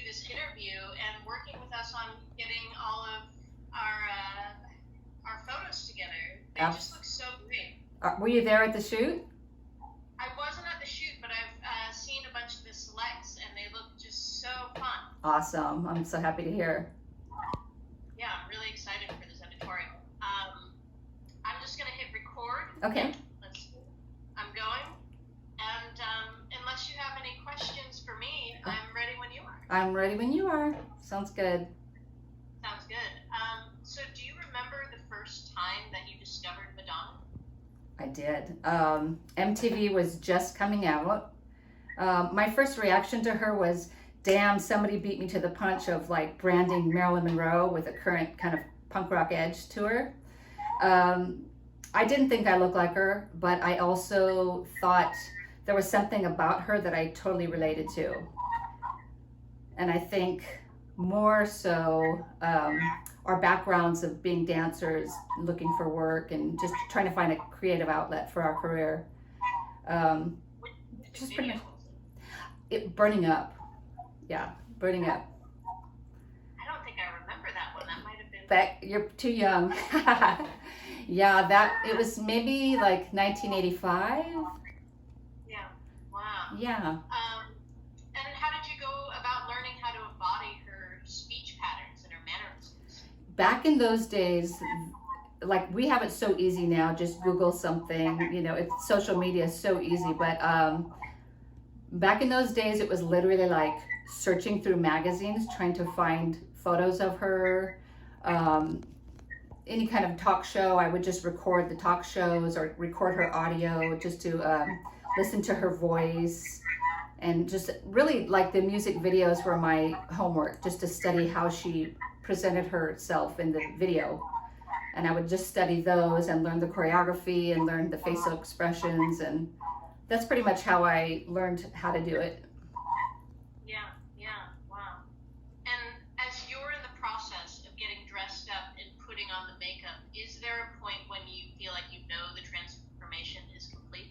this interview and working with us on getting all of our photos together. They just look so great. Were you there at the shoot? I wasn't at the shoot, but I've seen a bunch of the selects, and they look just so fun. Awesome. I'm so happy to hear. Yeah, I'm really excited for this editorial. I'm just going to hit record. Okay. I'm going. And unless you have any questions for me, I'm ready when you are. I'm ready when you are. Sounds good. Sounds good. So do you remember the first time that you discovered Madonna? I did. MTV was just coming out. My first reaction to her was, damn, somebody beat me to the punch of like branding Marilyn Monroe with a current kind of punk rock edge to her. I didn't think I looked like her, but I also thought there was something about her that I totally related to. And I think more so our backgrounds of being dancers, looking for work, and just trying to find a creative outlet for our career. Just pretty much burning up. Yeah, burning up. I don't think I remember that one. That might have been. You're too young. Yeah, it was maybe like 1985. Yeah. Wow. Yeah. And how did you go about learning how to embody her speech patterns and her mannerisms? Back in those days, like we have it so easy now. Just Google something. You know, it's social media is so easy. But back in those days, it was literally like searching through magazines, trying to find photos of her. Any kind of talk show, I would just record the talk shows or record her audio just to listen to her voice. And just really like the music videos were my homework, just to study how she presented herself in the video. And I would just study those and learn the choreography and learn the facial expressions. And that's pretty much how I learned how to do it. On the makeup, is there a point when you feel like you know the transformation is complete?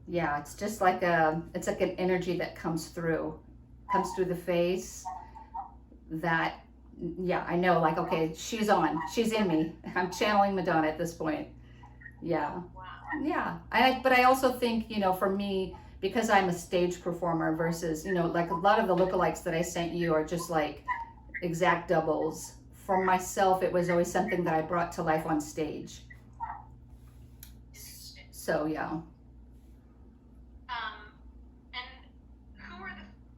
Yeah, it's just like an energy that comes through the face that, yeah, I know, like, okay, she's in me. I'm channeling Madonna at this point. Yeah. Wow. Yeah. But I also think, you know, for me, because I'm a stage performer versus, you know, like a lot of the lookalikes that I sent you are just like exact doubles. For myself, it was always something that I brought to life on stage. So, yeah. And who were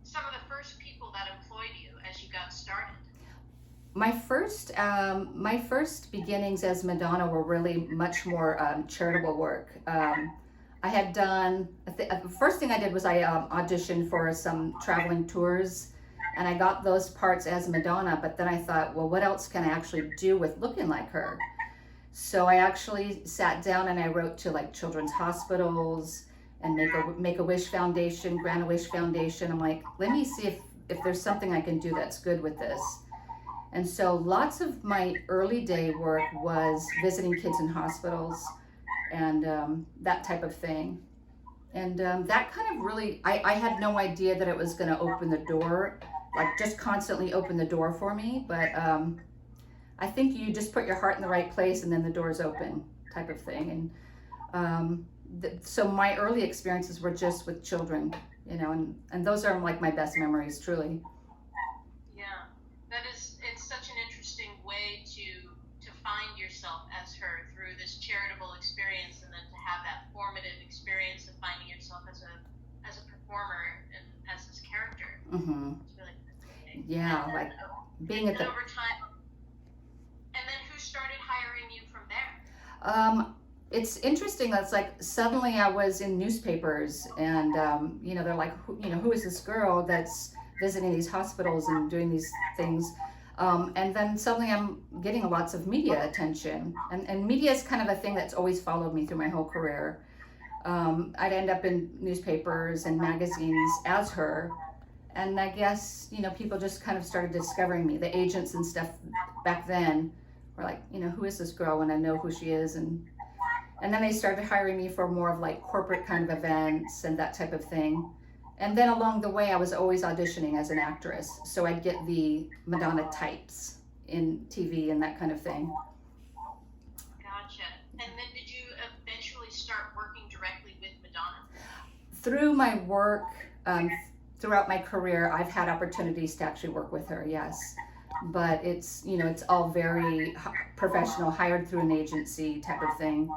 some of the first people that employed you as you got started? My first beginnings as Madonna were really much more charitable work. I had done, the first thing I did was I auditioned for some traveling tours. And I got those parts as Madonna, but then I thought, well, what else can I actually do with looking like her? So I actually sat down and I wrote to like children's hospitals and Make-A-Wish Foundation, Grant-A-Wish Foundation. I'm like, let me see if there's something I can do that's good with this. And so lots of my early day work was visiting kids in hospitals and that type of thing. And that kind of really, I had no idea that it was going to open the door, like just constantly open the door for me. But I think you just put your heart in the right place and then the door's open type of thing. And so my early experiences were just with children, you know, and those are like my best memories, truly. Yeah, it's such an interesting way to find yourself as her through this charitable experience, and then to have that formative experience of finding yourself as a performer and as this character. Mm-hmm. It's really fascinating. Yeah, and like being at the. Over time, and then who started hiring you from there? It's interesting. That's like suddenly I was in newspapers, and you know, they're like, who is this girl that's visiting these hospitals and doing these things? And then suddenly I'm getting lots of media attention, and media is kind of a thing that's always followed me through my whole career. I'd end up in newspapers and magazines as her, and I guess, you know, people just kind of started discovering me. The agents and stuff back then were like, you know, who is this girl when I know who she is? And then they started hiring me for more of like corporate kind of events and that type of thing. And then along the way, I was always auditioning as an actress. So I'd get the Madonna types in TV and that kind of thing. Gotcha. And then did you eventually start working directly with Madonna? Through my work, throughout my career, I've had opportunities to actually work with her, yes. But it's, you know, it's all very professional, hired through an agency type of thing.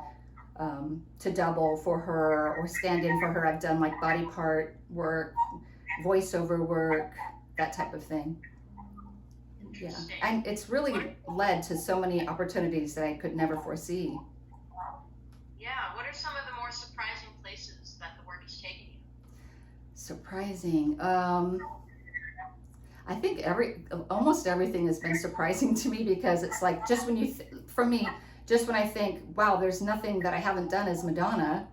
To double for her or stand in for her. I've done like body part work, voiceover work, that type of thing. Yeah, and it's really led to so many opportunities that I could never foresee. Yeah, what are some of the more surprising places that the work has taken you? Surprising. I think almost everything has been surprising to me because it's like just when for me, just when I think, wow, there's nothing that I haven't done as Madonna,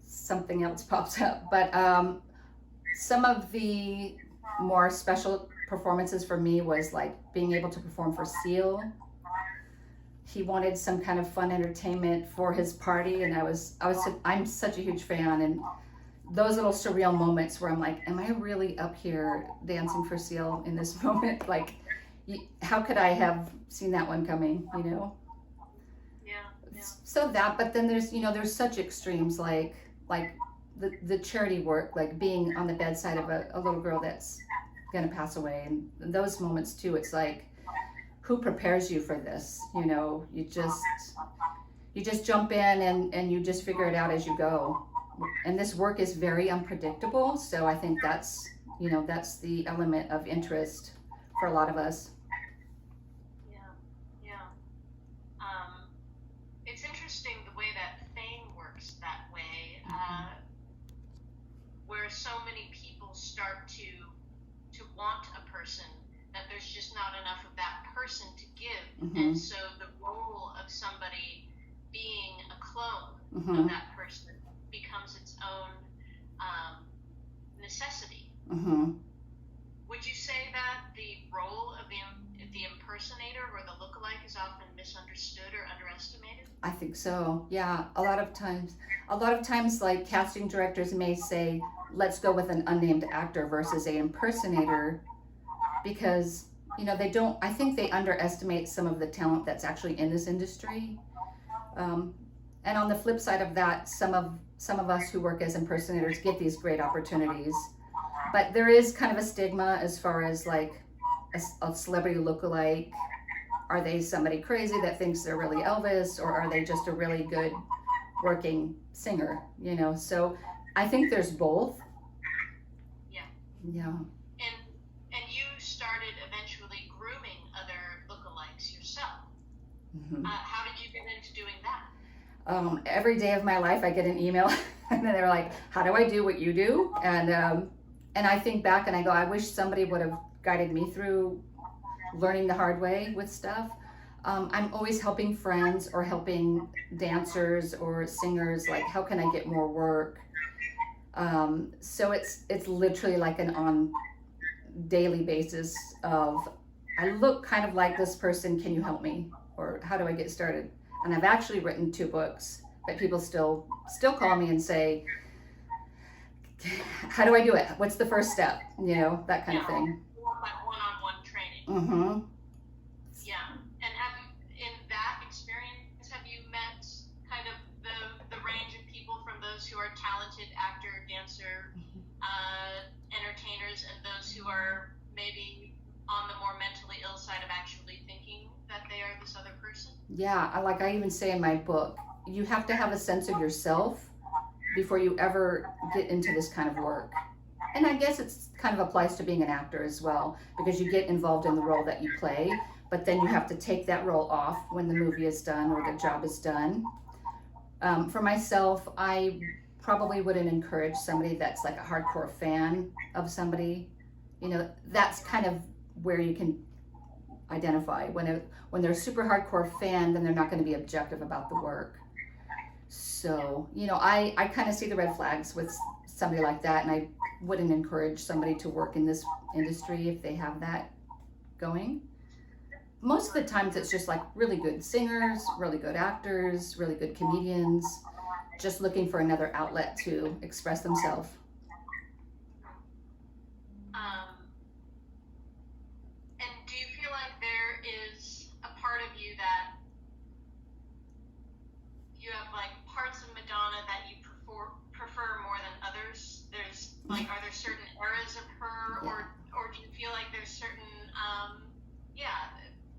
something else pops up. But some of the more special performances for me was like being able to perform for Seal. He wanted some kind of fun entertainment for his party, and I'm such a huge fan, and those little surreal moments where I'm like, am I really up here dancing for Seal in this moment? Like, how could I have seen that one coming, you know? So that, but then there's such extremes like the charity work, like being on the bedside of a little girl that's gonna pass away, and those moments too. It's like, who prepares you for this? You know, you just jump in and you just figure it out as you go. And this work is very unpredictable, so I think that's the element of interest for a lot of us. It's interesting the way that fame works that way, where so many people start to want a person, that there's just not enough of that person to give, and so the role of somebody being a clone of that person becomes its own necessity. Would you say that the role of the impersonator or the lookalike is often misunderstood or underestimated? I think so. Yeah, a lot of times, like casting directors may say, let's go with an unnamed actor versus a impersonator, because I think they underestimate some of the talent that's actually in this industry. And on the flip side of that, some of us who work as impersonators get these great opportunities. But there is kind of a stigma as far as like a celebrity lookalike. Are they somebody crazy that thinks they're really Elvis, or are they just a really good working singer? You know, so I think there's both. Yeah. And you started eventually grooming other lookalikes yourself. How did you get into doing that? Every day of my life, I get an email, and then they're like, "How do I do what you do?" And I think back and I go, I wish somebody would have guided me through learning the hard way with stuff. I'm always helping friends or helping dancers or singers, like how can I get more work? So it's literally like an on daily basis of, I look kind of like this person, can you help me? Or how do I get started? And I've actually written 2 books, but people still call me and say, how do I do it? What's the first step? You know, that kind of thing. Like one-on-one training. Yeah. And in that experience, have you met kind of the range of people, from those who are talented actor, dancer, entertainers, and those who are maybe on the more mentally ill side of actually thinking that they are this other person? Yeah, I even say in my book, you have to have a sense of yourself before you ever get into this kind of work. And I guess it's kind of applies to being an actor as well, because you get involved in the role that you play, but then you have to take that role off when the movie is done or the job is done. For myself, I probably wouldn't encourage somebody that's like a hardcore fan of somebody. You know, that's kind of where you can identify. When they're a super hardcore fan, then they're not going to be objective about the work. So, you know, I kind of see the red flags with somebody like that, and I wouldn't encourage somebody to work in this industry if they have that going. Most of the times it's just like really good singers, really good actors, really good comedians, just looking for another outlet to express themselves. certain,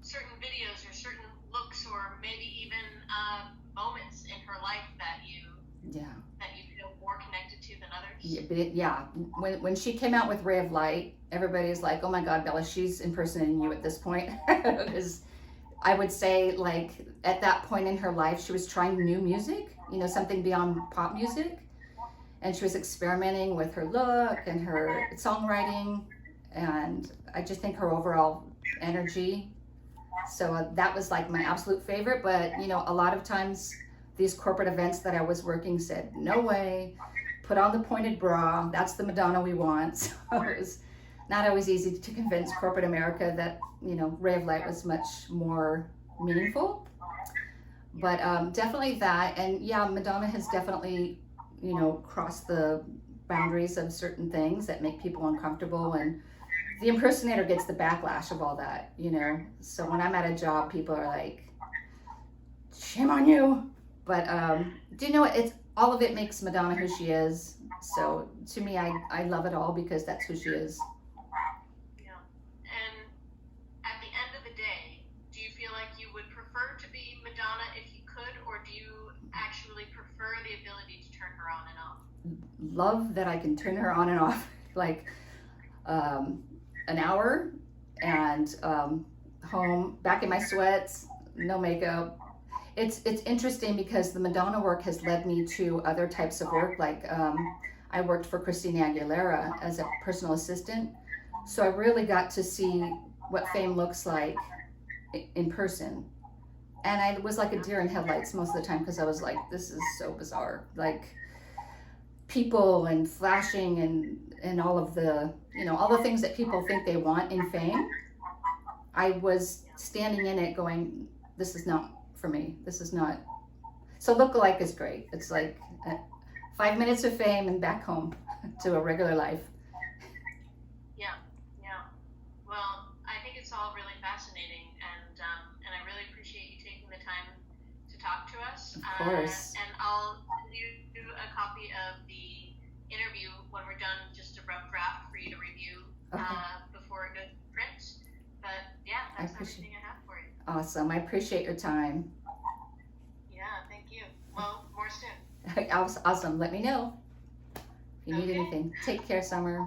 certain videos or certain looks or maybe even moments in her life that you Yeah. feel more connected to than others? Yeah. When she came out with Ray of Light, everybody's like, "Oh my God, Bella, she's impersonating you at this point." Because I would say, like, at that point in her life, she was trying new music, something beyond pop music, and she was experimenting with her look and her songwriting, and I just think her overall energy. So that was like my absolute favorite. But a lot of times these corporate events that I was working said, "No way, put on the pointed bra. That's the Madonna we want." So it was not always easy to convince corporate America that Ray of Light was much more meaningful. But definitely that, and yeah, Madonna has definitely crossed the boundaries of certain things that make people uncomfortable, and the impersonator gets the backlash of all that. So when I'm at a job, people are like, "Shame on you." But do you know what? It's all of it makes Madonna who she is. So to me, I love it all because that's who she is. Yeah. And at the end of the day, do you feel like you would prefer to be Madonna if you could, or do you actually prefer the ability to turn her on and off? Love that I can turn her on and off, like an hour, and home, back in my sweats, no makeup. It's interesting because the Madonna work has led me to other types of work. Like I worked for Christina Aguilera as a personal assistant, so I really got to see what fame looks like in person. And I was like a deer in headlights most of the time because I was like, this is so bizarre. Like people and flashing and all of the all the things that people think they want in fame. I was standing in it going, this is not for me. This is not. So Lookalike is great. It's like 5 minutes of fame and back home to a regular life. Yeah, yeah. Well, I think it's all really fascinating, and I really appreciate you taking the time to talk to us. Of course. And I'll send you a copy of the interview when we're done, just a rough draft for you to review before it goes to print. But yeah, that's everything I have for you. Awesome. I appreciate your time. Yeah, thank you. Well, more soon. Awesome. Let me know if you need anything. Take care, Summer.